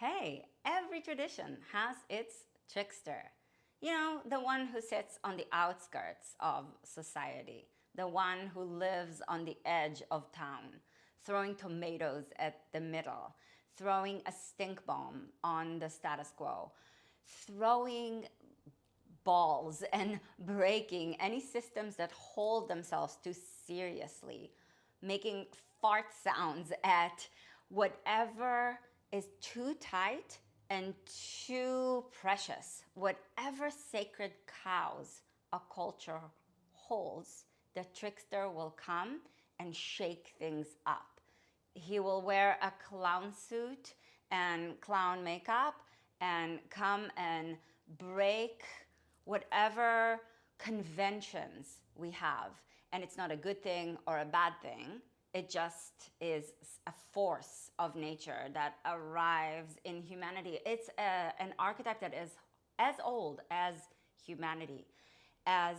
Hey, every tradition has its trickster. You know, the one who sits on the outskirts of society, the one who lives on the edge of town, throwing tomatoes at the middle, throwing a stink bomb on the status quo, throwing balls and breaking any systems that hold themselves too seriously, making fart sounds at whatever is too tight and too precious. Whatever sacred cows a culture holds, the trickster will come and shake things up. He will wear a clown suit and clown makeup and come and break whatever conventions we have. And it's not a good thing or a bad thing. It just is a force of nature that arrives in humanity. It's an archetype that is as old as humanity, as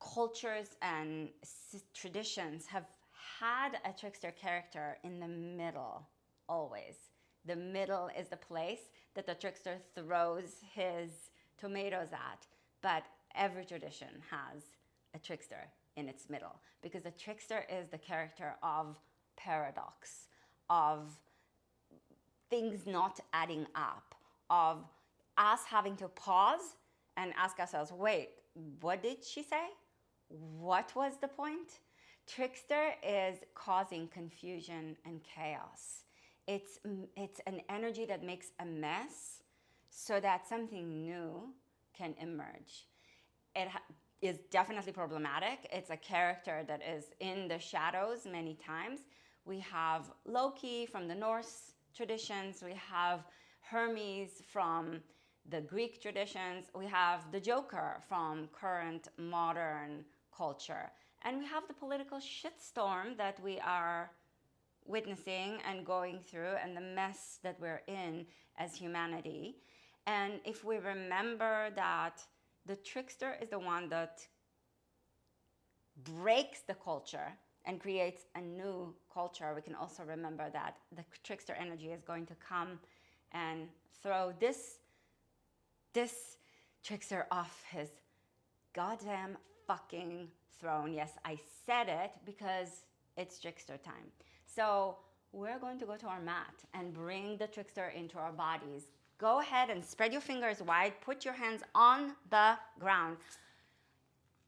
cultures and traditions have had a trickster character in the middle, always. The middle is the place that the trickster throws his tomatoes at, but every tradition has a trickster in its middle, because the trickster is the character of paradox, of things not adding up, of us having to pause and ask ourselves, wait, what did she say? What was the point? Trickster is causing confusion and chaos. It's an energy that makes a mess so that something new can emerge. It is definitely problematic. It's a character that is in the shadows many times. We have Loki from the Norse traditions. We have Hermes from the Greek traditions. We have the Joker from current modern culture. And we have the political shitstorm that we are witnessing and going through, and the mess that we're in as humanity. And if we remember that the trickster is the one that breaks the culture and creates a new culture, we can also remember that the trickster energy is going to come and throw this trickster off his goddamn fucking throne. Yes, I said it because it's trickster time. So we're going to go to our mat and bring the trickster into our bodies. Go ahead and spread your fingers wide. Put your hands on the ground.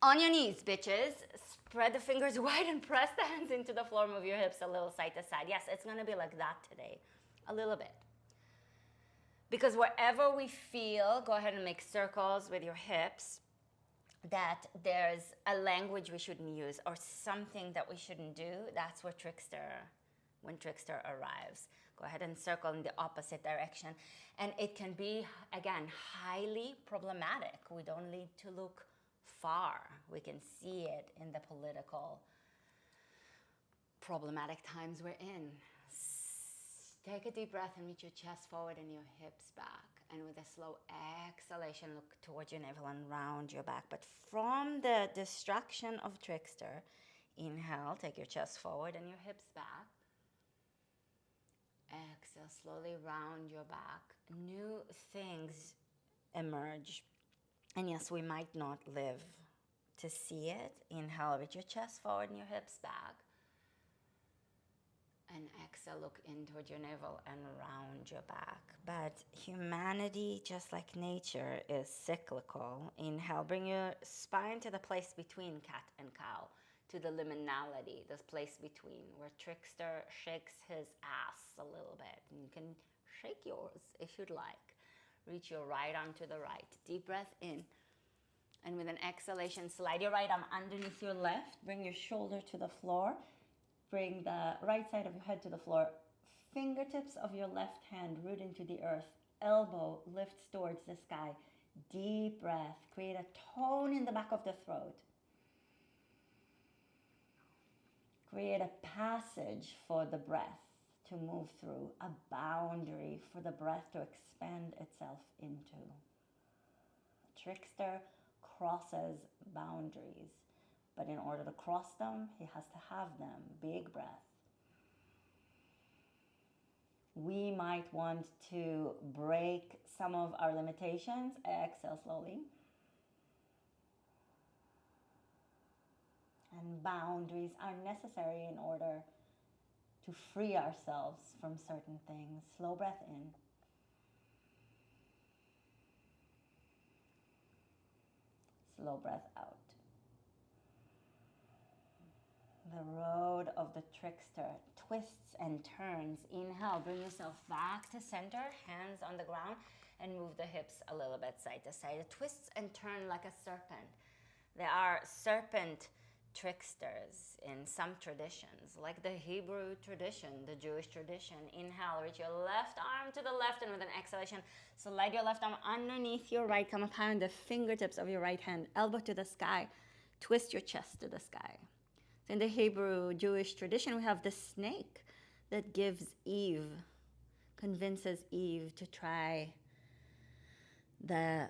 On your knees, bitches. Spread the fingers wide and press the hands into the floor. Move your hips a little side to side. Yes, it's going to be like that today. A little bit. Because wherever we feel, go ahead and make circles with your hips, that there's a language we shouldn't use or something that we shouldn't do. That's when trickster arrives. Go ahead and circle in the opposite direction. And it can be, again, highly problematic. We don't need to look far. We can see it in the political problematic times we're in. Take a deep breath and reach your chest forward and your hips back. And with a slow exhalation, look towards your navel and round your back. But from the distraction of trickster, inhale, take your chest forward and your hips back. Exhale, slowly round your back. New things emerge. And yes, we might not live to see it. Inhale, reach your chest forward and your hips back. And exhale, look in toward your navel and round your back. But humanity, just like nature, is cyclical. Inhale, bring your spine to the place between cat and cow, to the liminality, this place between, where trickster shakes his ass a little bit. And you can shake yours if you'd like. Reach your right arm to the right. Deep breath in. And with an exhalation, slide your right arm underneath your left. Bring your shoulder to the floor. Bring the right side of your head to the floor. Fingertips of your left hand root into the earth. Elbow lifts towards the sky. Deep breath. Create a tone in the back of the throat. Create a passage for the breath to move through. A boundary for the breath to expand itself into. Trickster crosses boundaries. But in order to cross them, he has to have them. Big breath. We might want to break some of our limitations. Exhale slowly. And boundaries are necessary in order to free ourselves from certain things. Slow breath in. Slow breath out. The road of the trickster twists and turns. Inhale, bring yourself back to center, hands on the ground, and move the hips a little bit side to side. It twists and turns like a serpent. There are serpent tricksters in some traditions, like the Hebrew tradition, the Jewish tradition. Inhale, reach your left arm to the left, and with an exhalation, slide your left arm underneath your right. Come up high on the fingertips of your right hand, elbow to the sky. Twist your chest to the sky. So in the Hebrew Jewish tradition, we have the snake that convinces Eve to try the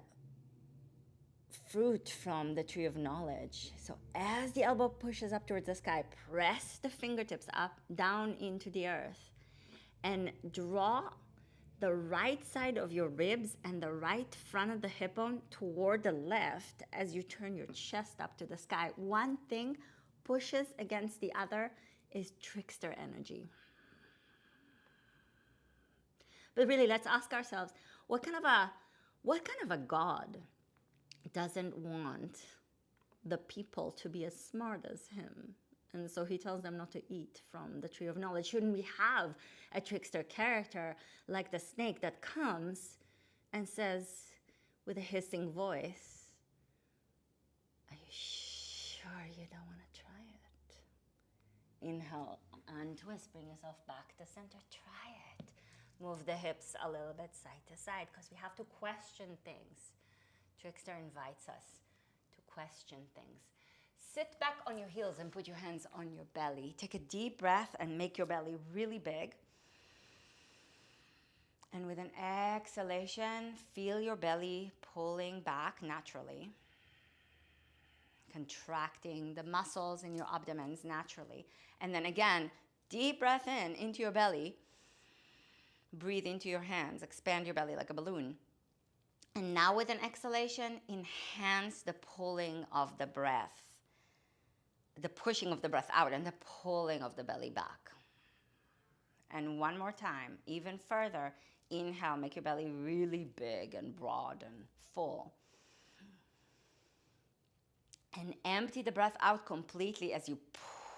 fruit from the tree of knowledge. So as the elbow pushes up towards the sky, press the fingertips up, down into the earth, and draw the right side of your ribs and the right front of the hip bone toward the left as you turn your chest up to the sky. One thing pushes against the other is trickster energy. But really, let's ask ourselves, what kind of a God doesn't want the people to be as smart as him? And so he tells them not to eat from the tree of knowledge. Shouldn't we have a trickster character like the snake that comes and says with a hissing voice, "Are you sure you don't want to try it?" Inhale, untwist, bring yourself back to center. Try it. Move the hips a little bit side to side, because we have to question things. Trickster invites us to question things. Sit back on your heels and put your hands on your belly. Take a deep breath and make your belly really big. And with an exhalation, feel your belly pulling back naturally, contracting the muscles in your abdomens naturally. And then again, deep breath in into your belly. Breathe into your hands. Expand your belly like a balloon. And now with an exhalation, enhance the pulling of the breath. The pushing of the breath out and the pulling of the belly back. And one more time, even further. Inhale, make your belly really big and broad and full. And empty the breath out completely as you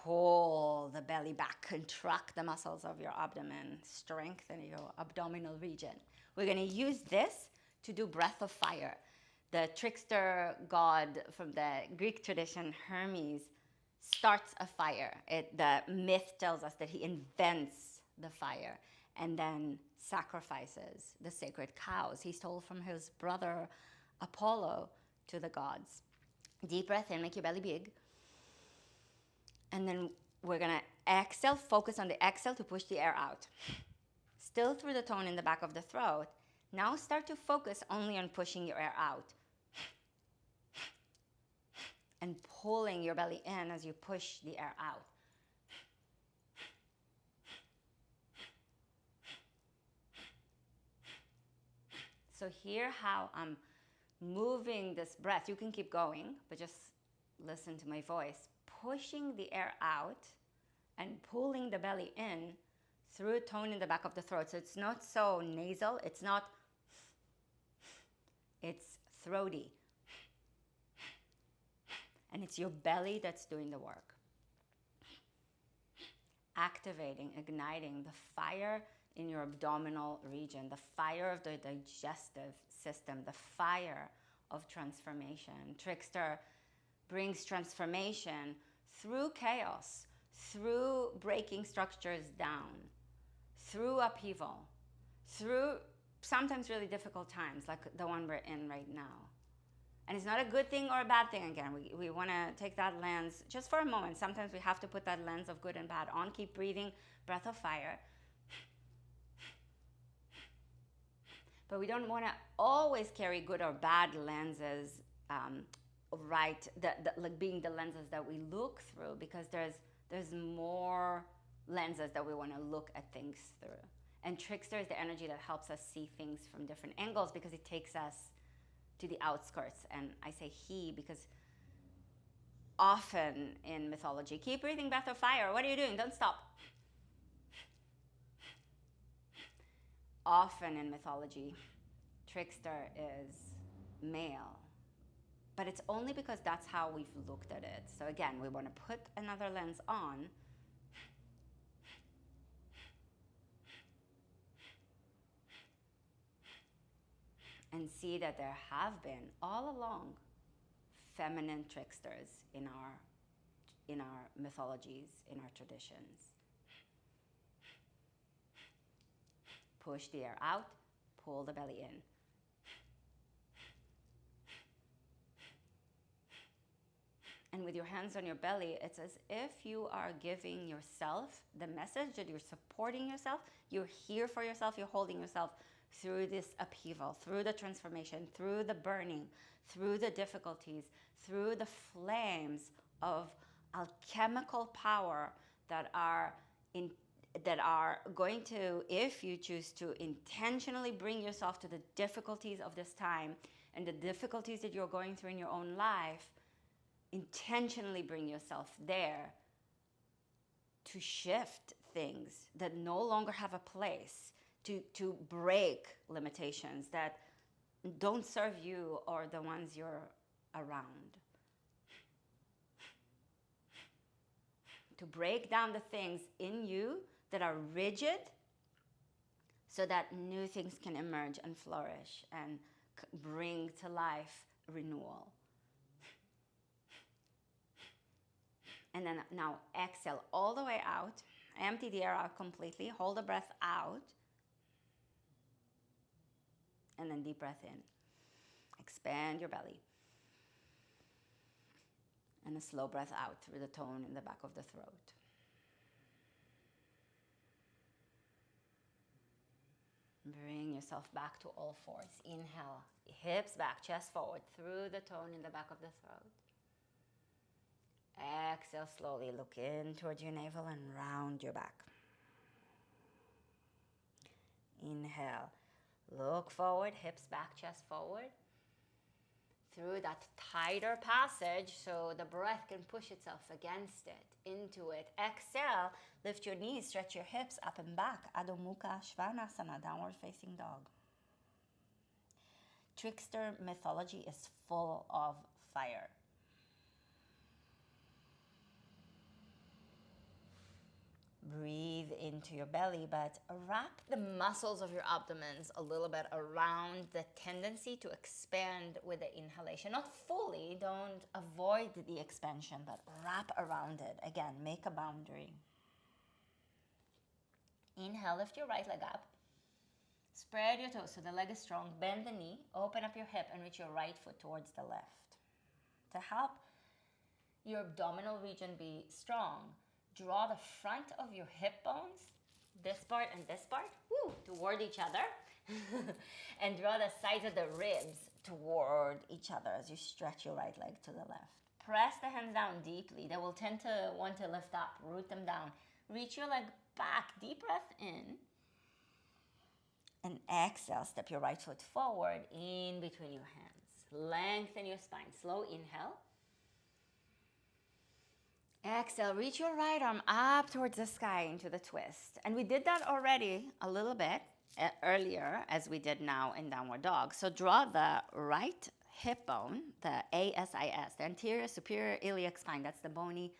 pull the belly back. Contract the muscles of your abdomen. Strengthen your abdominal region. We're going to use this to do breath of fire. The trickster god from the Greek tradition, Hermes, starts a fire. The myth tells us that he invents the fire and then sacrifices the sacred cows he stole from his brother Apollo to the gods. Deep breath in, make your belly big. And then we're going to exhale, focus on the exhale to push the air out. Still through the tone in the back of the throat. Now start to focus only on pushing your air out. And pulling your belly in as you push the air out. So hear how I'm moving this breath. You can keep going, but just listen to my voice. Pushing the air out and pulling the belly in through a tone in the back of the throat. So it's not so nasal, it's throaty. And it's your belly that's doing the work. Activating, igniting the fire in your abdominal region, the fire of the digestive system, the fire of transformation. Trickster brings transformation through chaos, through breaking structures down, through upheaval, through sometimes really difficult times like the one we're in right now. And it's not a good thing or a bad thing. Again, we want to take that lens just for a moment. Sometimes we have to put that lens of good and bad on. Keep breathing, breath of fire. But we don't want to always carry good or bad lenses, right? Like being the lenses that we look through, because there's more lenses that we want to look at things through. And Trickster is the energy that helps us see things from different angles because it takes us to the outskirts. And I say he because often in mythology, keep breathing, breath of fire. What are you doing? Don't stop. Often in mythology, Trickster is male. But it's only because that's how we've looked at it. So again, we want to put another lens on and see that there have been all along feminine tricksters in our mythologies, in our traditions. Push the air out, pull the belly in. And with your hands on your belly, it's as if you are giving yourself the message that you're supporting yourself, you're here for yourself, you're holding yourself through this upheaval, through the transformation, through the burning, through the difficulties, through the flames of alchemical power that are going to, if you choose to, intentionally bring yourself to the difficulties of this time and the difficulties that you're going through in your own life, intentionally bring yourself there to shift things that no longer have a place, to break limitations that don't serve you or the ones you're around. To break down the things in you that are rigid so that new things can emerge and flourish and bring to life renewal. And then now exhale all the way out. Empty the air out completely. Hold the breath out. And then deep breath in. Expand your belly. And a slow breath out through the tone in the back of the throat. Bring yourself back to all fours. Inhale, hips back, chest forward, through the tone in the back of the throat. Exhale slowly, look in towards your navel and round your back. Inhale, look forward, hips back, chest forward. Through that tighter passage so the breath can push itself against it, into it. Exhale, lift your knees, stretch your hips up and back. Adho Mukha Svanasana, downward facing dog. Trickster mythology is full of fire. Breathe into your belly, but wrap the muscles of your abdomens a little bit around the tendency to expand with the inhalation. Not fully, don't avoid the expansion, but wrap around it. Again, make a boundary. Inhale, lift your right leg up. Spread your toes so the leg is strong. Bend the knee, open up your hip, and reach your right foot towards the left. To help your abdominal region be strong, draw the front of your hip bones, this part and this part, toward each other. And draw the sides of the ribs toward each other as you stretch your right leg to the left. Press the hands down deeply. They will tend to want to lift up. Root them down. Reach your leg back. Deep breath in. And exhale, step your right foot forward in between your hands. Lengthen your spine. Slow inhale. Exhale, reach your right arm up towards the sky into the twist. And we did that already a little bit earlier as we did now in downward dog. So draw the right hip bone, the ASIS, the anterior superior iliac spine. That's the bony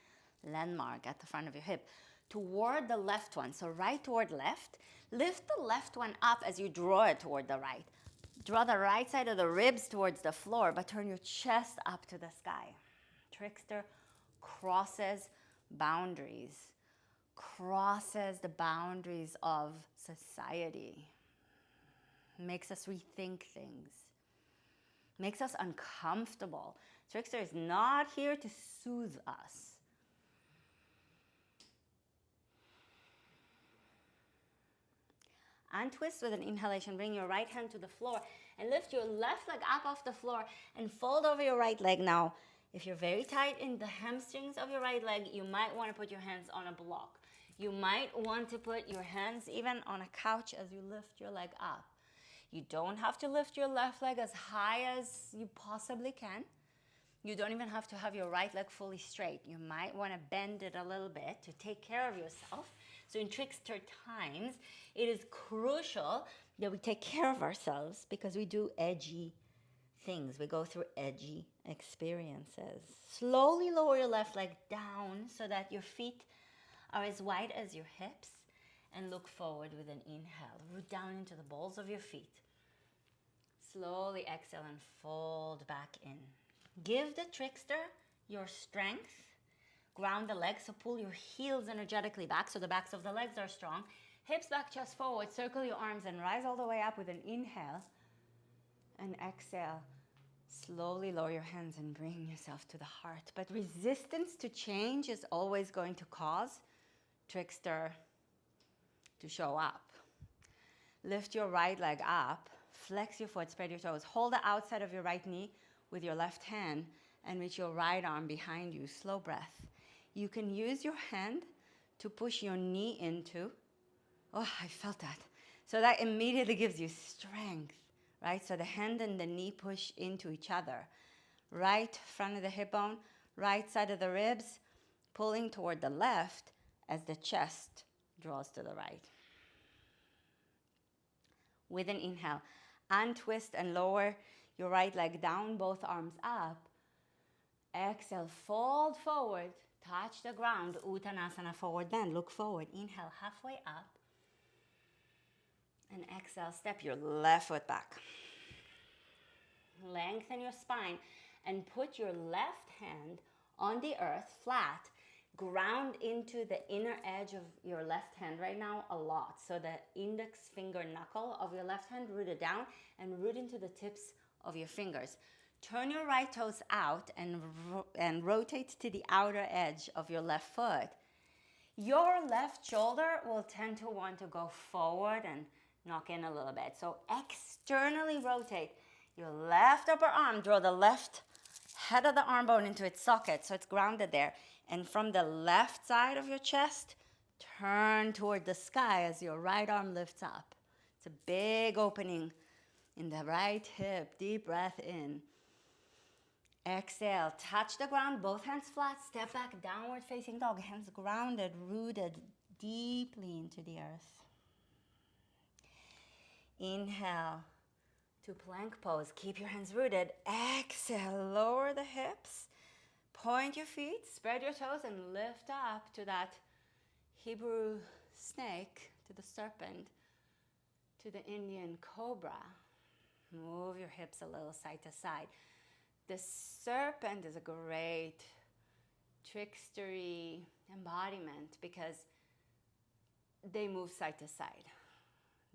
landmark at the front of your hip, toward the left one. So right toward left. Lift the left one up as you draw it toward the right. Draw the right side of the ribs towards the floor, but turn your chest up to the sky. Trickster crosses boundaries, crosses the boundaries of society, makes us rethink things, makes us uncomfortable. Trickster is not here to soothe us. Untwist with an inhalation. Bring your right hand to the floor and lift your left leg up off the floor and fold over your right leg now. If you're very tight in the hamstrings of your right leg, you might want to put your hands on a block. You might want to put your hands even on a couch as you lift your leg up. You don't have to lift your left leg as high as you possibly can. You don't even have to have your right leg fully straight. You might want to bend it a little bit to take care of yourself. So in trickster times, it is crucial that we take care of ourselves because we do edgy things. We go through edgy experiences. Slowly lower your left leg down so that your feet are as wide as your hips, and look forward with an inhale. Root down into the balls of your feet. Slowly exhale and fold back in. Give the trickster your strength. Ground the legs, so pull your heels energetically back so the backs of the legs are strong. Hips back, chest forward. Circle your arms and rise all the way up with an inhale. And exhale. Slowly lower your hands and bring yourself to the heart. But resistance to change is always going to cause trickster to show up. Lift your right leg up. Flex your foot, spread your toes. Hold the outside of your right knee with your left hand and reach your right arm behind you. Slow breath. You can use your hand to push your knee into. Oh, I felt that. So that immediately gives you strength, right? So the hand and the knee push into each other. Right front of the hip bone, right side of the ribs, pulling toward the left as the chest draws to the right. With an inhale, untwist and lower your right leg down, both arms up. Exhale, fold forward, touch the ground, Uttanasana, forward bend, look forward. Inhale, halfway up. And exhale, step your left foot back. Lengthen your spine and put your left hand on the earth, flat. Ground into the inner edge of your left hand right now a lot. So the index finger knuckle of your left hand rooted down and root into the tips of your fingers. Turn your right toes out and rotate to the outer edge of your left foot. Your left shoulder will tend to want to go forward and knock in a little bit. So externally rotate your left upper arm. Draw the left head of the arm bone into its socket so it's grounded there. And from the left side of your chest, turn toward the sky as your right arm lifts up. It's a big opening in the right hip. Deep breath in. Exhale, touch the ground, both hands flat, step back, downward facing dog, hands grounded, rooted deeply into the earth. Inhale to plank pose, keep your hands rooted. Exhale, lower the hips, point your feet, spread your toes, and lift up to that Hebrew snake, to the serpent, to the Indian cobra. Move your hips a little side to side. The serpent is a great trickstery embodiment because they move side to side.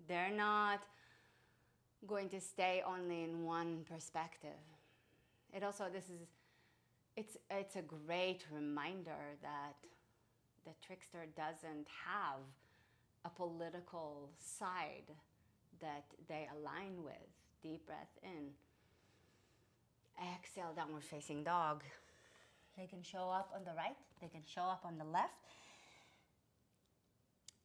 They're not going to stay only in one perspective. It's a great reminder that the trickster doesn't have a political side that they align with. Deep breath in. Exhale, downward facing dog. They can show up on the right. They can show up on the left.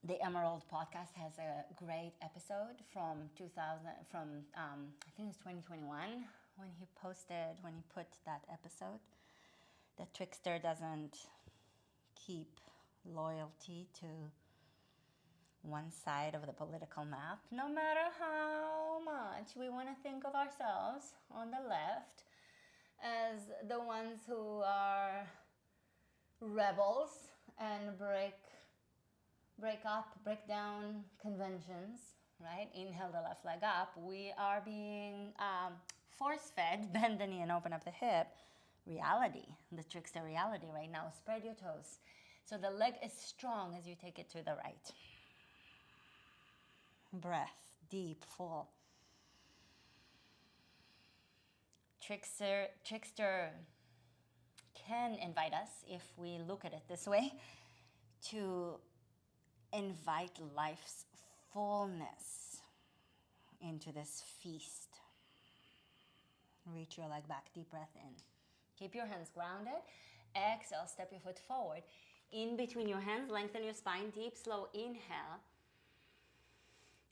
The Emerald podcast has a great episode from I think it's 2021 when he put that episode. The trickster doesn't keep loyalty to one side of the political map, no matter how much we want to think of ourselves on the left as the ones who are rebels and break down conventions, right? Inhale the left leg up. We are being force-fed, bend the knee and open up the hip. Reality, the trickster reality right now. Spread your toes. So the leg is strong as you take it to the right. Breath, deep, full. Trickster can invite us, if we look at it this way, to invite life's fullness into this feast. Reach your leg back, deep breath in. Keep your hands grounded. Exhale, step your foot forward. in between your hands. Lengthen your spine. Deep, slow inhale.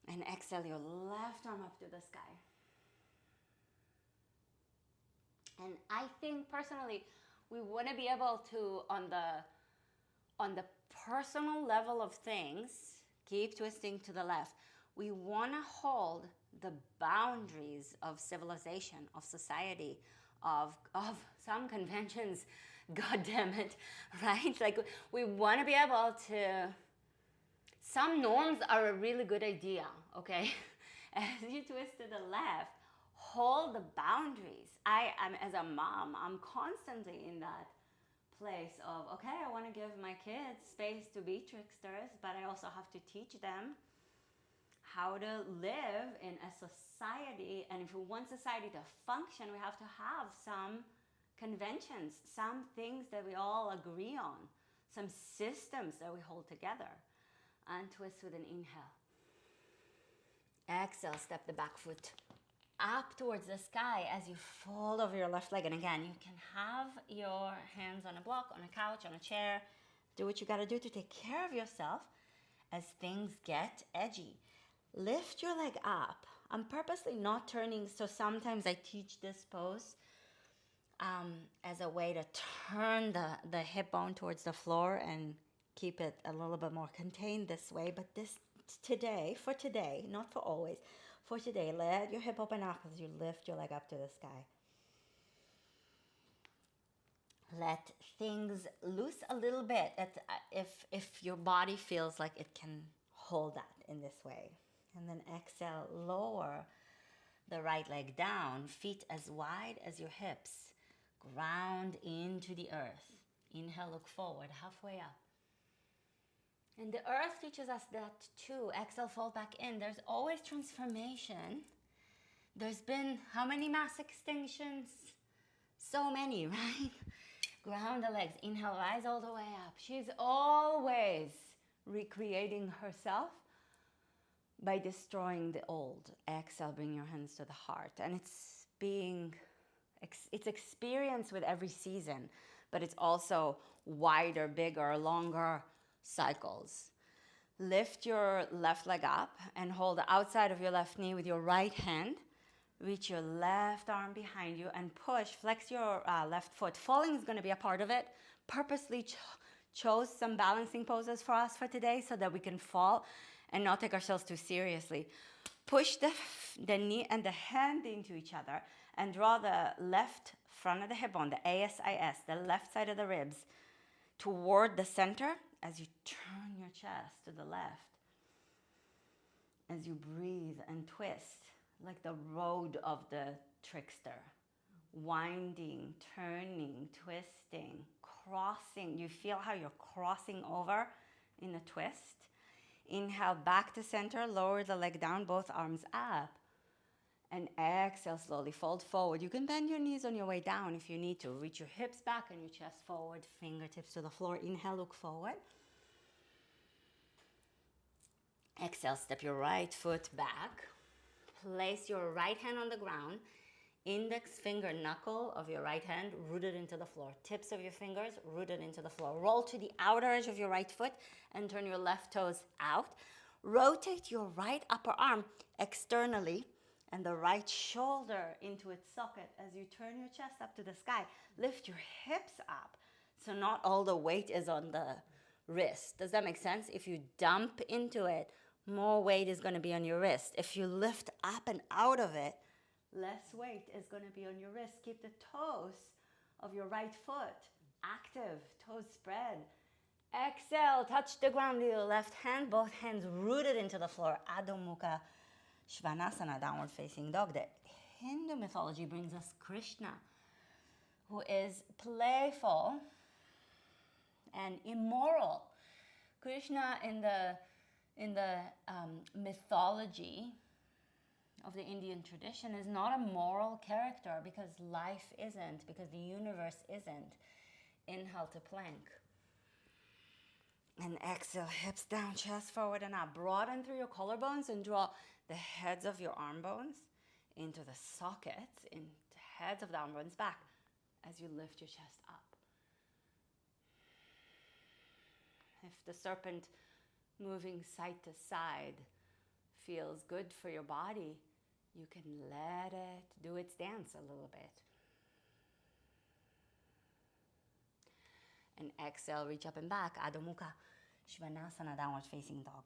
And exhale your left arm up to the sky. And I think personally, we want to be able to, on the personal level of things, keep twisting to the left. We want to hold the boundaries of civilization, of society, of some conventions, God damn it, right? Like we want to be able to, some norms are a really good idea, okay? As you twist to the left, hold the boundaries. I am, as a mom, I'm constantly in that place of, okay, I want to give my kids space to be tricksters, but I also have to teach them how to live in a society. And if we want society to function, we have to have some conventions, some things that we all agree on, some systems that we hold together. And twist with an inhale. Exhale, step the back foot up towards the sky as you fold over your left leg. And again, you can have your hands on a block, on a couch, on a chair. Do what you got to do to take care of yourself as things get edgy. Lift your leg up. I'm purposely not turning, so sometimes I teach this pose as a way to turn the hip bone towards the floor and keep it a little bit more contained this way. But this today, for today, not for always, for today, let your hip open up as you lift your leg up to the sky. Let things loose a little bit if your body feels like it can hold that in this way. And then exhale, lower the right leg down, feet as wide as your hips. Ground into the earth. Inhale, look forward, halfway up. And the earth teaches us that too. Exhale, fold back in. There's always transformation. There's been how many mass extinctions? So many, right? Ground the legs. Inhale, rise all the way up. She's always recreating herself by destroying the old. Exhale, bring your hands to the heart. And it's experience with every season, but it's also wider, bigger, longer cycles. Lift your left leg up and hold the outside of your left knee with your right hand. Reach your left arm behind you and push. Flex your left foot. Falling is going to be a part of it. Purposely chose some balancing poses for us for today so that we can fall and not take ourselves too seriously. Push the knee and the hand into each other and draw the left front of the hip bone, the ASIS, the left side of the ribs, toward the center as you turn your chest to the left. As you breathe and twist, like the road of the trickster. Winding, turning, twisting, crossing. You feel how you're crossing over in a twist. Inhale back to center, lower the leg down, both arms up. And exhale, slowly fold forward. You can bend your knees on your way down if you need to. Reach your hips back and your chest forward, fingertips to the floor. Inhale, look forward. Exhale, step your right foot back. Place your right hand on the ground. Index finger knuckle of your right hand rooted into the floor. Tips of your fingers rooted into the floor. Roll to the outer edge of your right foot and turn your left toes out. Rotate your right upper arm externally and the right shoulder into its socket as you turn your chest up to the sky. Lift your hips up so not all the weight is on the wrist. Does that make sense? If you dump into it, more weight is going to be on your wrist. If you lift up and out of it, less weight is going to be on your wrist. Keep the toes of your right foot active, toes spread. Exhale, touch the ground with your left hand, both hands rooted into the floor. Adho Mukha Svanasana, downward facing dog. The Hindu mythology brings us Krishna, who is playful and immoral. Krishna in the mythology of the Indian tradition is not a moral character because life isn't, because the universe isn't. Inhale to plank. And exhale, hips down, chest forward and up. Broaden through your collarbones and draw the heads of your arm bones into the sockets, into heads of the arm bones back as you lift your chest up. If the serpent moving side to side feels good for your body, you can let it do its dance a little bit. And exhale, reach up and back, Adho Mukha Svanasana, downward facing dog.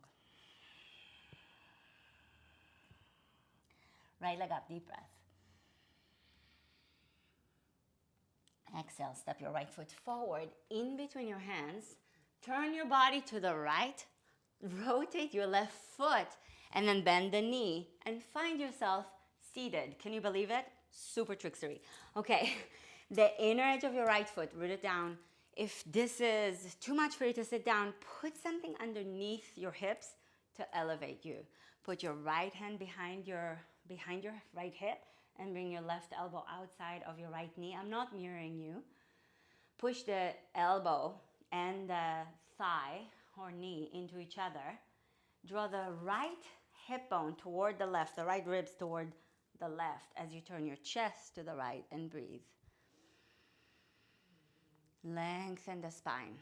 Right leg up, deep breath. Exhale, step your right foot forward in between your hands. Turn your body to the right. Rotate your left foot and then bend the knee and find yourself seated. Can you believe it? Super trickstery. Okay, the inner edge of your right foot, root it down. If this is too much for you to sit down, put something underneath your hips to elevate you. Put your right hand behind your right hip and bring your left elbow outside of your right knee. I'm not mirroring you. Push the elbow and the thigh or knee into each other. Draw the right hip bone toward the left, the right ribs toward the left as you turn your chest to the right and breathe. Lengthen the spine.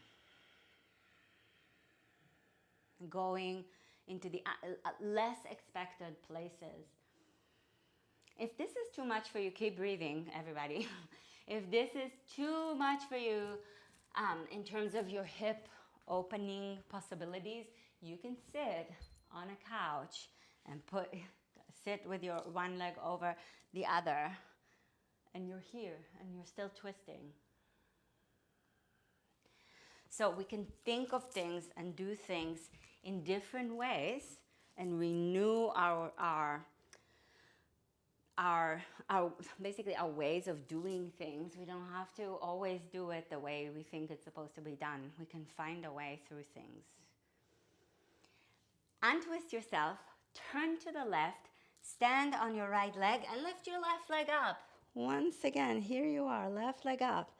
Going into the less expected places. If this is too much for you, keep breathing, everybody. If this is too much for you in terms of your hip opening possibilities, you can sit on a couch and sit with your one leg over the other, and you're here and you're still twisting. So we can think of things and do things in different ways and renew our basically our ways of doing things. We don't have to always do it the way we think it's supposed to be done. We can find a way through things. Untwist yourself, turn to the left, stand on your right leg and lift your left leg up. Once again, here you are, left leg up.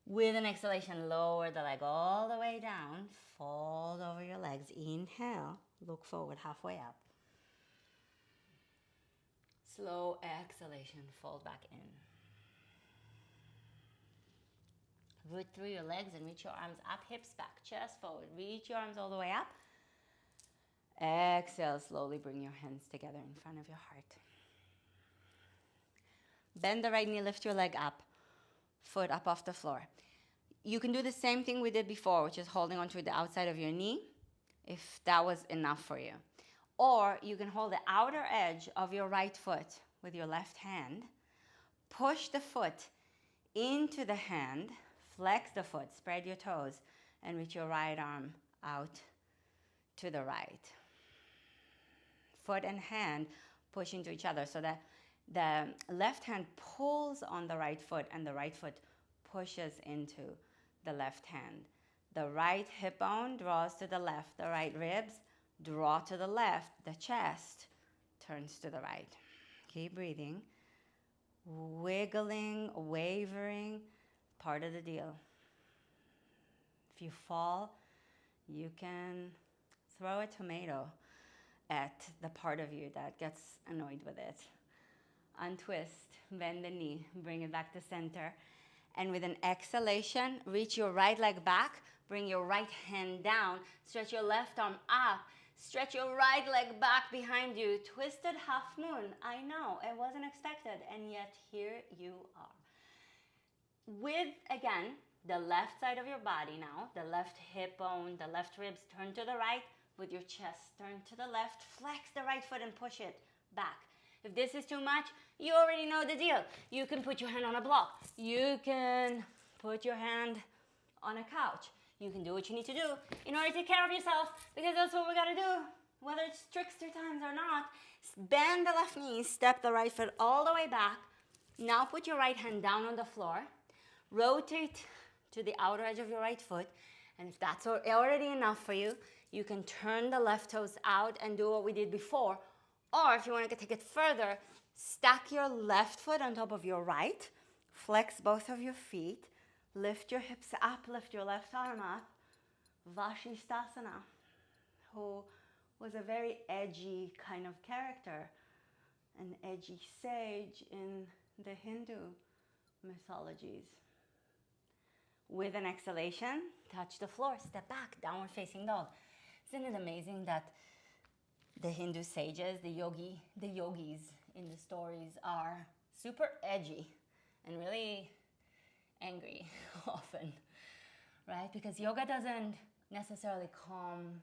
With an exhalation, lower the leg all the way down, fold over your legs. Inhale, look forward, halfway up. Slow exhalation, fold back in. Root through your legs and reach your arms up, hips back, chest forward. Reach your arms all the way up. Exhale, slowly bring your hands together in front of your heart. Bend the right knee, lift your leg up, foot up off the floor. You can do the same thing we did before, which is holding onto the outside of your knee, if that was enough for you. Or you can hold the outer edge of your right foot with your left hand. Push the foot into the hand, flex the foot, spread your toes, and reach your right arm out to the right. Foot and hand push into each other so that the left hand pulls on the right foot and the right foot pushes into the left hand. The right hip bone draws to the left, the right ribs draw to the left, the chest turns to the right. Keep breathing. Wiggling, wavering, part of the deal. If you fall, you can throw a tomato at the part of you that gets annoyed with it. Untwist, bend the knee, bring it back to center. And with an exhalation, reach your right leg back, bring your right hand down, stretch your left arm up, stretch your right leg back behind you, twisted half moon. I know, it wasn't expected, and yet here you are. With, again, the left side of your body now, the left hip bone, the left ribs, turn to the right, with your chest, turn to the left, flex the right foot and push it back. If this is too much, you already know the deal. You can put your hand on a block. You can put your hand on a couch. You can do what you need to do in order to take care of yourself, because that's what we gotta do, whether it's trickster times or not. Bend the left knee, step the right foot all the way back. Now put your right hand down on the floor. Rotate to the outer edge of your right foot. And if that's already enough for you, you can turn the left toes out and do what we did before. Or if you want to take it further, stack your left foot on top of your right. Flex both of your feet. Lift your hips up, lift your left arm up. Vashisthasana, who was a very edgy kind of character, an edgy sage in the Hindu mythologies. With an exhalation, touch the floor, step back, downward facing dog. Isn't it amazing that the Hindu sages, the yogis in the stories are super edgy and really angry often, right? Because yoga doesn't necessarily calm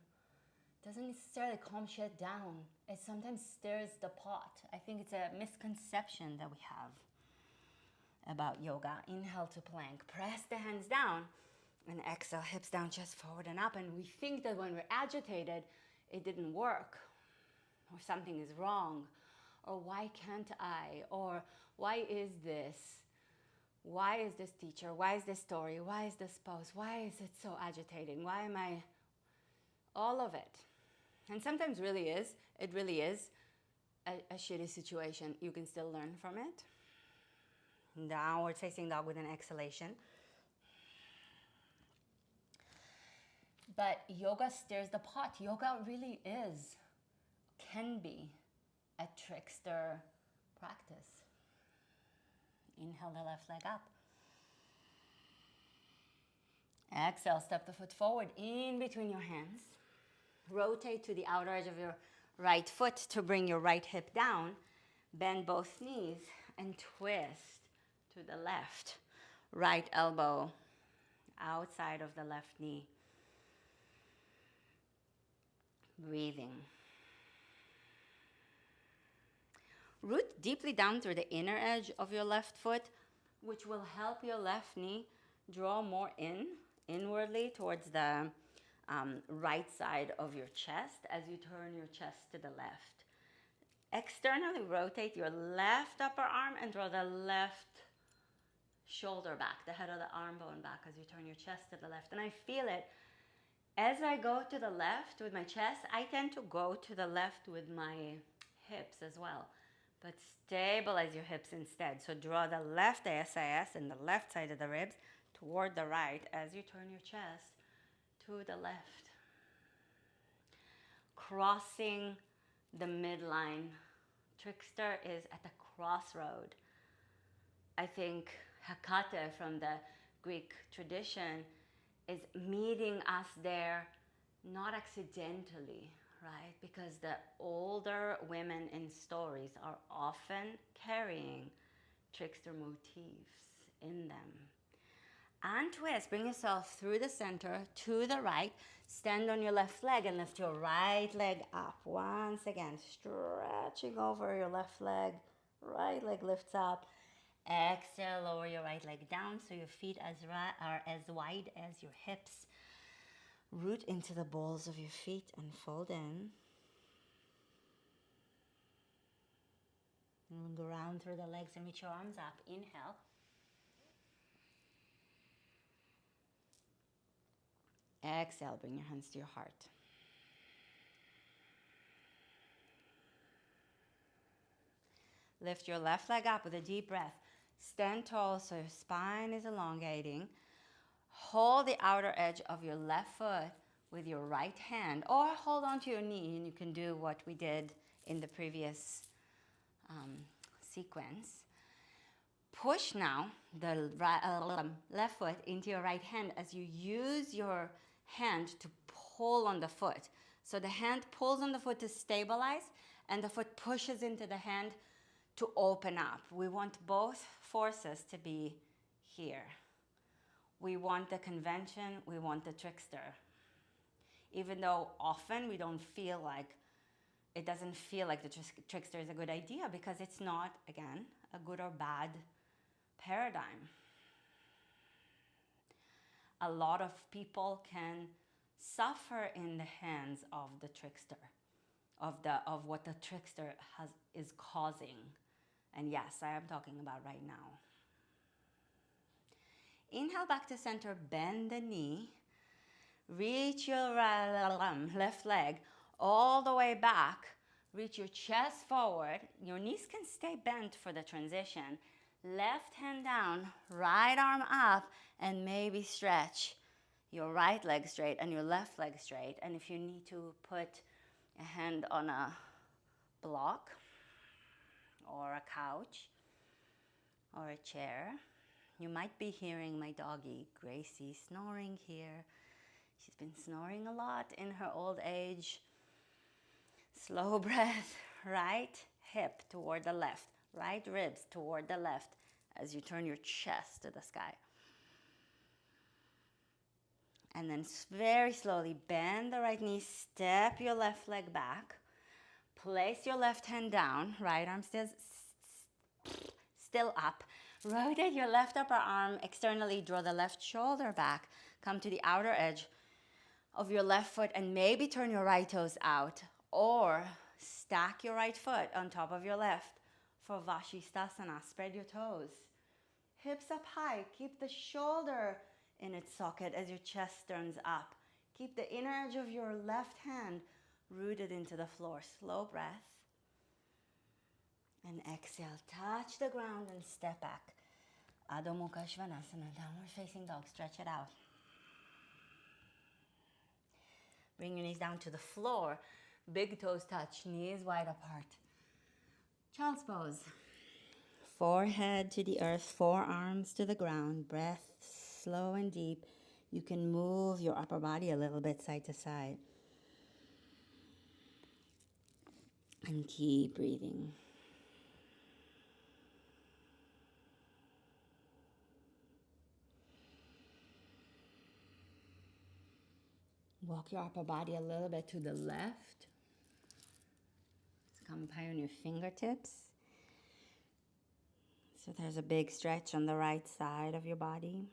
shit down. It sometimes stirs the pot. I think it's a misconception that we have about yoga. Inhale to plank, press the hands down, and exhale, hips down, chest forward and up. And we think that when we're agitated, it didn't work, or something is wrong, or why can't I, or why is this? Why is this teacher? Why is this story? Why is this pose? Why is it so agitating? Why am I? All of it. And sometimes it really is a shitty situation. You can still learn from it. Downward facing dog with an exhalation. But yoga stirs the pot. Yoga really can be a trickster practice. Inhale the left leg up. Exhale, step the foot forward in between your hands. Rotate to the outer edge of your right foot to bring your right hip down. Bend both knees and twist to the left. Right elbow outside of the left knee. Breathing. Root deeply down through the inner edge of your left foot, which will help your left knee draw more inwardly towards the right side of your chest as you turn your chest to the left. Externally rotate your left upper arm and draw the left shoulder back, the head of the arm bone back as you turn your chest to the left. And I feel it. As I go to the left with my chest, I tend to go to the left with my hips as well. But stabilize your hips instead. So draw the left ASIS and the left side of the ribs toward the right as you turn your chest to the left. Crossing the midline. Trickster is at the crossroad. I think Hecate from the Greek tradition is meeting us there, not accidentally, right? Because the older women in stories are often carrying trickster motifs in them. And twist, bring yourself through the center to the right. Stand on your left leg and lift your right leg up. Once again, stretching over your left leg. Right leg lifts up. Exhale, lower your right leg down so your feet are as wide as your hips. Root into the balls of your feet and fold in. And go around through the legs and reach your arms up. Inhale. Exhale, bring your hands to your heart. Lift your left leg up with a deep breath. Stand tall so your spine is elongating. Hold the outer edge of your left foot with your right hand, or hold onto your knee, and you can do what we did in the previous sequence. Push now the left foot into your right hand as you use your hand to pull on the foot. So the hand pulls on the foot to stabilize, and the foot pushes into the hand to open up. We want both forces to be here. We want the convention, we want the trickster. Even though often we don't feel like, it doesn't feel like the trickster is a good idea because it's not, again, a good or bad paradigm. A lot of people can suffer in the hands of the trickster, of what the trickster is causing. And yes, I am talking about right now. Inhale back to center, bend the knee. Reach your left leg all the way back. Reach your chest forward. Your knees can stay bent for the transition. Left hand down, right arm up, and maybe stretch your right leg straight and your left leg straight. And if you need to put a hand on a block or a couch or a chair, You might be hearing my doggie, Gracie, snoring here. She's been snoring a lot in her old age. Slow breath, right hip toward the left, right ribs toward the left as you turn your chest to the sky. And then very slowly bend the right knee, step your left leg back, place your left hand down, right arm still up. Rotate your left upper arm externally, draw the left shoulder back, come to the outer edge of your left foot and maybe turn your right toes out or stack your right foot on top of your left for Vashisthasana. Spread your toes. Hips up high. Keep the shoulder in its socket as your chest turns up. Keep the inner edge of your left hand rooted into the floor. Slow breath. And exhale. Touch the ground and step back. Adho Mukha Svanasana. Downward facing dog. Stretch it out. Bring your knees down to the floor. Big toes touch. Knees wide apart. Child's pose. Forehead to the earth. Forearms to the ground. Breath slow and deep. You can move your upper body a little bit side to side. And keep breathing. Walk your upper body a little bit to the left. Come up high on your fingertips. So there's a big stretch on the right side of your body.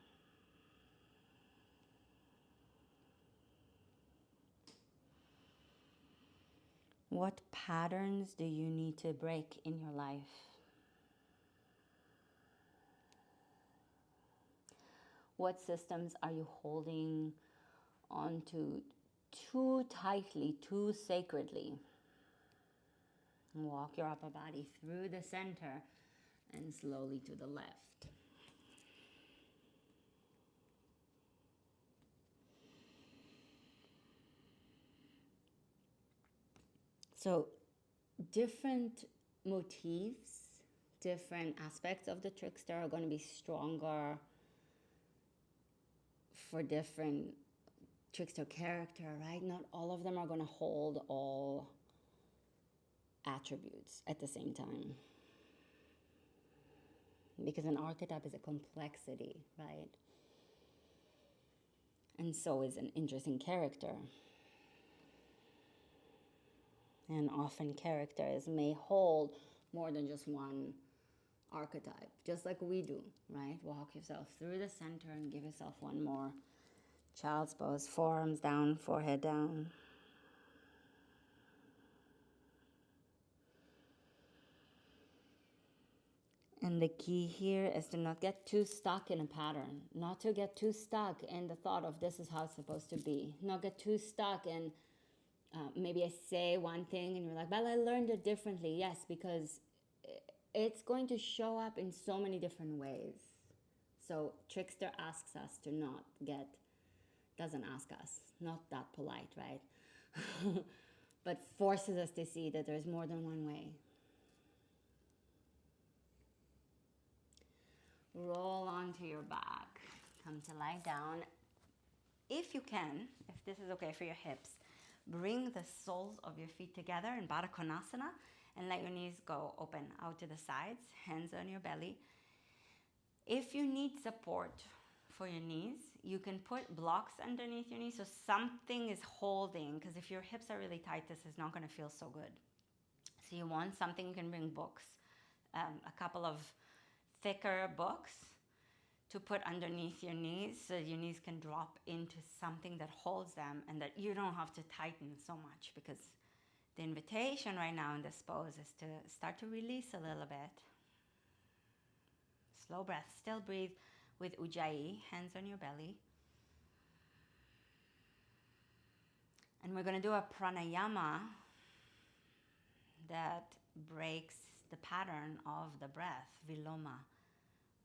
What patterns do you need to break in your life? What systems are you holding onto too tightly, too sacredly? Walk your upper body through the center and slowly to the left. So different motifs, different aspects of the trickster are going to be stronger for different trickster character, right? Not all of them are going to hold all attributes at the same time. Because an archetype is a complexity, right? And so is an interesting character. And often characters may hold more than just one archetype, just like we do, right? Walk yourself through the center and give yourself one more child's pose. Forearms down, forehead down. And the key here is to not get too stuck in a pattern, not to get too stuck in the thought of this is how it's supposed to be, not get too stuck in maybe I say one thing and you're like, well, I learned it differently. Yes, because it's going to show up in so many different ways. So Trickster asks us to not get, doesn't ask us, not that polite, right? But forces us to see that there's more than one way. Roll onto your back. Come to lie down. If you can, if this is okay for your hips, bring the soles of your feet together in Baddha Konasana and let your knees go open out to the sides, hands on your belly. If you need support for your knees, you can put blocks underneath your knees so something is holding, because if your hips are really tight, this is not going to feel so good. So you want something, you can bring books, a couple of thicker books to put underneath your knees so your knees can drop into something that holds them and that you don't have to tighten so much, because the invitation right now in this pose is to start to release a little bit. Slow breath. Still breathe with Ujjayi, hands on your belly. And we're going to do a pranayama that breaks the pattern of the breath, Viloma,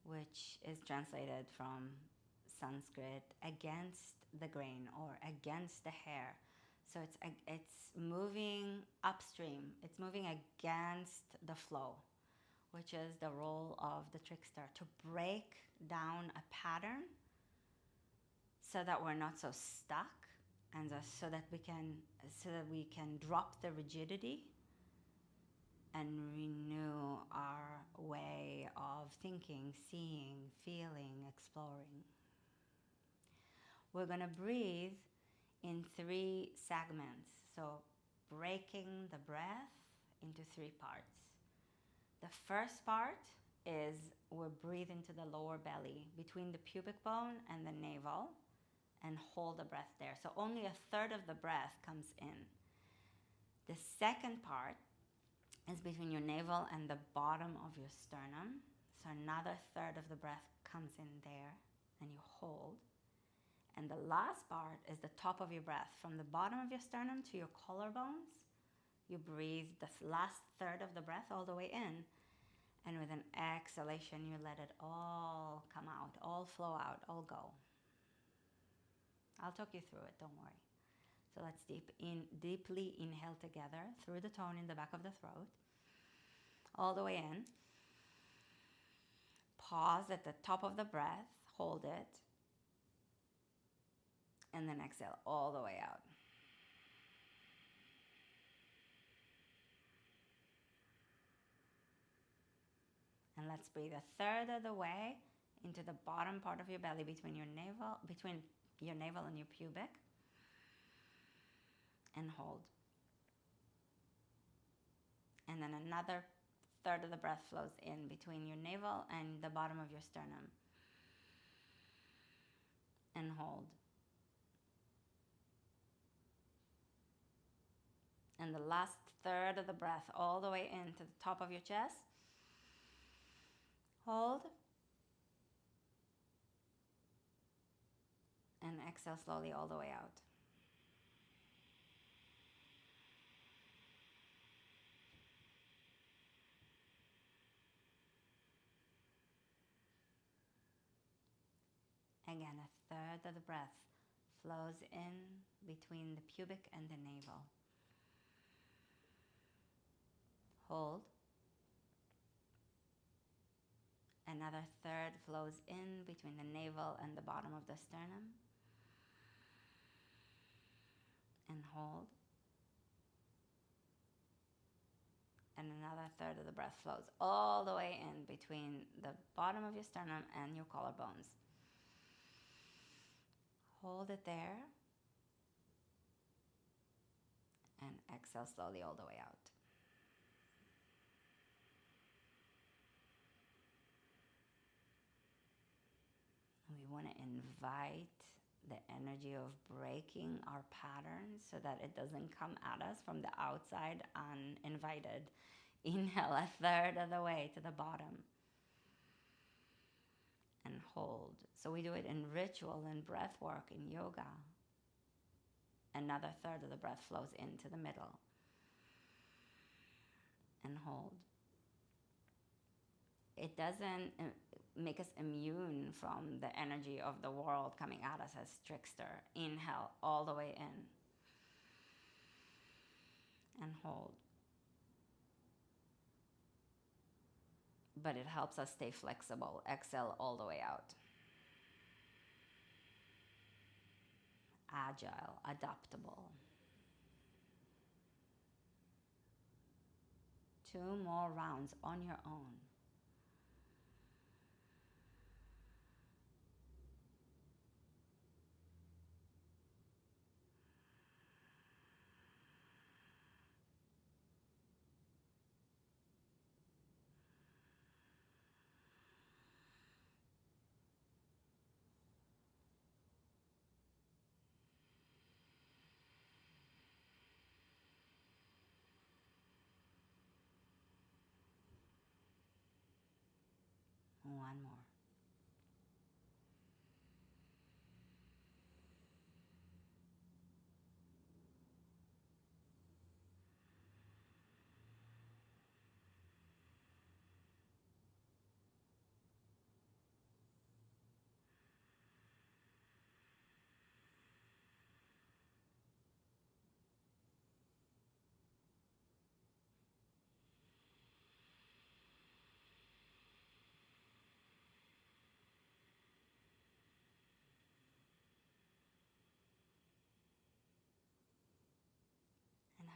which is translated from Sanskrit against the grain or against the hair. So it's moving upstream. It's moving against the flow. which is the role of the trickster, to break down a pattern so that we're not so stuck, and so that we can drop the rigidity and renew our way of thinking, seeing, feeling, exploring. We're going to breathe in 3 segments. So breaking the breath into 3 parts. The first part is we'll breathe into the lower belly between the pubic bone and the navel and hold the breath there. So only a third of the breath comes in. The second part is between your navel and the bottom of your sternum. So another third of the breath comes in there and you hold. And the last part is the top of your breath. From the bottom of your sternum to your collarbones, you breathe the last third of the breath all the way in. And with an exhalation, you let it all come out, all flow out, all go. I'll talk you through it, don't worry. So let's deeply inhale together through the tone in the back of the throat, all the way in. Pause at the top of the breath, hold it, and then exhale all the way out. And let's breathe a third of the way into the bottom part of your belly between your navel and your pubic, and hold. And then another third of the breath flows in between your navel and the bottom of your sternum, and hold. And the last third of the breath all the way into the top of your chest. Hold. And exhale slowly all the way out. Again, a third of the breath flows in between the pubic and the navel. Hold. Another third flows in between the navel and the bottom of the sternum. And hold. And another third of the breath flows all the way in between the bottom of your sternum and your collarbones. Hold it there. And exhale slowly all the way out. We want to invite the energy of breaking our patterns so that it doesn't come at us from the outside uninvited. Inhale a third of the way to the bottom. And hold. So we do it in ritual and breath work in yoga. Another third of the breath flows into the middle. And hold. It doesn't make us immune from the energy of the world coming at us as trickster. Inhale all the way in. And hold. But it helps us stay flexible. Exhale all the way out. Agile, adaptable. 2 more rounds on your own.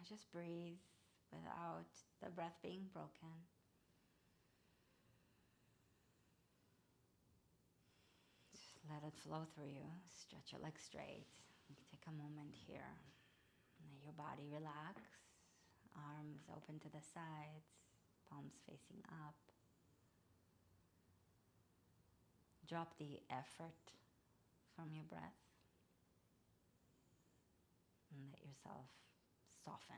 just breathe without the breath being broken. Just let it flow through you. Stretch your legs straight. Take a moment here. Let your body relax. Arms open to the sides. Palms facing up. Drop the effort from your breath. And let yourself soften.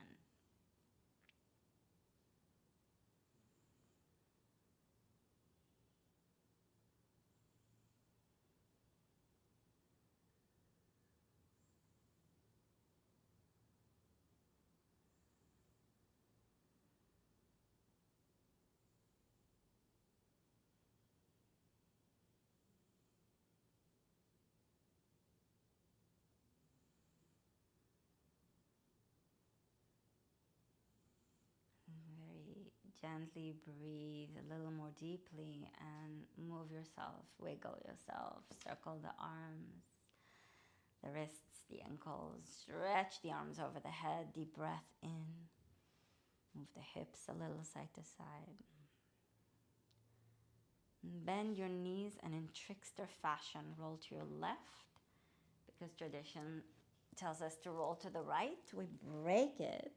Gently breathe a little more deeply and move yourself, wiggle yourself, circle the arms, the wrists, the ankles, stretch the arms over the head, deep breath in, move the hips a little side to side. Bend your knees and in trickster fashion roll to your left, because tradition tells us to roll to the right. We break it.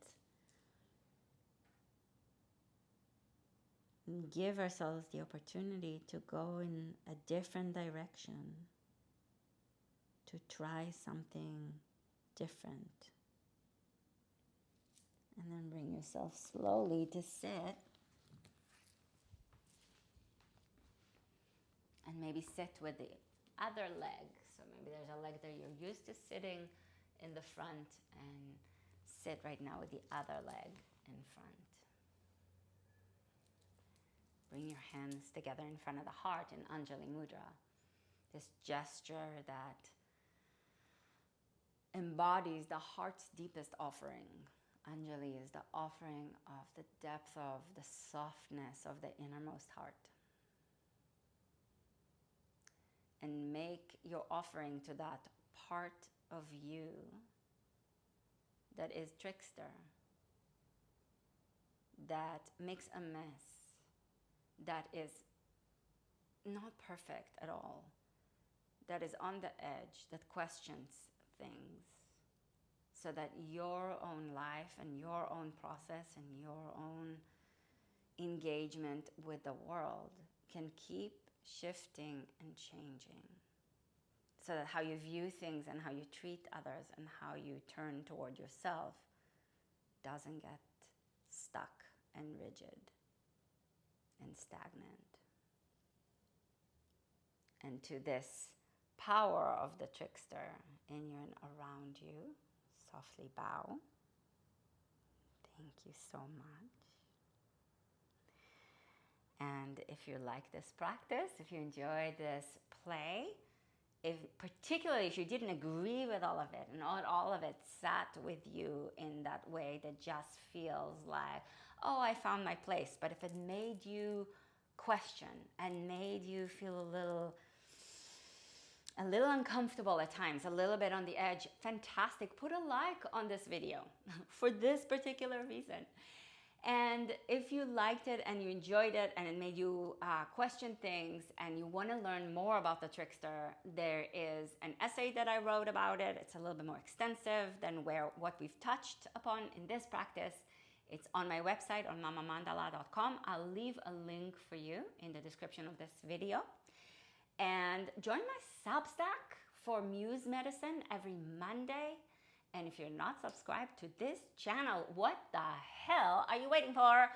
Give ourselves the opportunity to go in a different direction, to try something different. And then bring yourself slowly to sit. And maybe sit with the other leg. So maybe there's a leg that you're used to sitting in the front, and sit right now with the other leg in front. Bring your hands together in front of the heart in Anjali Mudra. This gesture that embodies the heart's deepest offering. Anjali is the offering of the depth of the softness of the innermost heart. And make your offering to that part of you that is trickster, that makes a mess, that is not perfect at all, that is on the edge, that questions things, so that your own life and your own process and your own engagement with the world can keep shifting and changing, so that how you view things and how you treat others and how you turn toward yourself doesn't get stuck and rigid and stagnant. And to this power of the trickster in you and around you, softly bow. Thank you so much. And if you like this practice, if you enjoy this play, particularly if you didn't agree with all of it and not all of it sat with you in that way that just feels like, oh, I found my place. But if it made you question and made you feel a little uncomfortable at times, a little bit on the edge, fantastic. Put a like on this video for this particular reason. And if you liked it and you enjoyed it and it made you question things and you want to learn more about the trickster, there is an essay that I wrote about it. It's a little bit more extensive than what we've touched upon in this practice. It's on my website on mamamandala.com. I'll leave a link for you in the description of this video. And join my Substack for Muse Medicine every Monday. And if you're not subscribed to this channel, what the hell are you waiting for?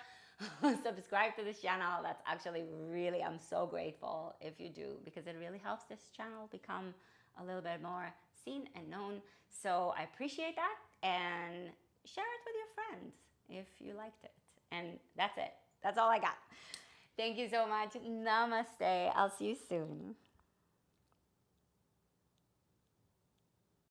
Subscribe to this channel. That's actually really, I'm so grateful if you do, because it really helps this channel become a little bit more seen and known. So I appreciate that, and share it with your friends if you liked it. And that's it. That's all I got. Thank you so much. Namaste. I'll see you soon.